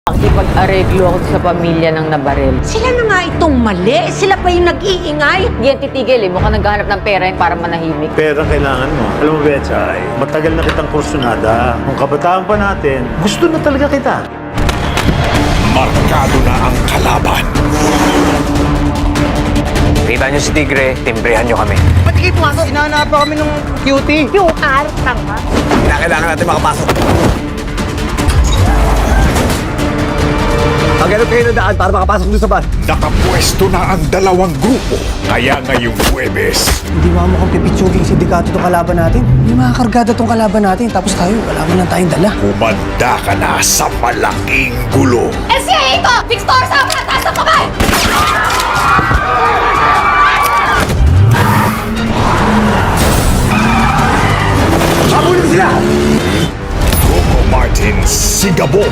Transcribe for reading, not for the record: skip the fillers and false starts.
Pakipag-areglo ako sa pamilya ng nabaril. Sila na nga itong mali. Sila pa yung nag-iingay. Hindi yan titigil eh. Mukhang naghahanap ng pera yun para manahimik. Pera kailangan mo. Alam mo, Betchay, matagal na kitang kursunada. Nung kabataan pa natin, gusto na talaga kita. Markado na ang kalaban. Kita nyo si Tigre, timbrehan nyo kami. Ba't kayo pumasok? Sinanap pa kami ng cutie. QR, tanga. Kailangan natin makapasok. Maghanap kayo ng daan para makapasok doon sa bar. Nakapwesto na ang dalawang grupo. Kaya ngayong Huwebes, Hindi mo mukhang pipitsuging sindikato itong kalaban natin. May mga kargada itong kalaban natin. Tapos tayo, wala mo lang tayong dala. kumanda ka na sa malaking gulo. SCA ito! Victor, sa mga taas ng kamay! Habulin sila! Coco Martin Sigabo.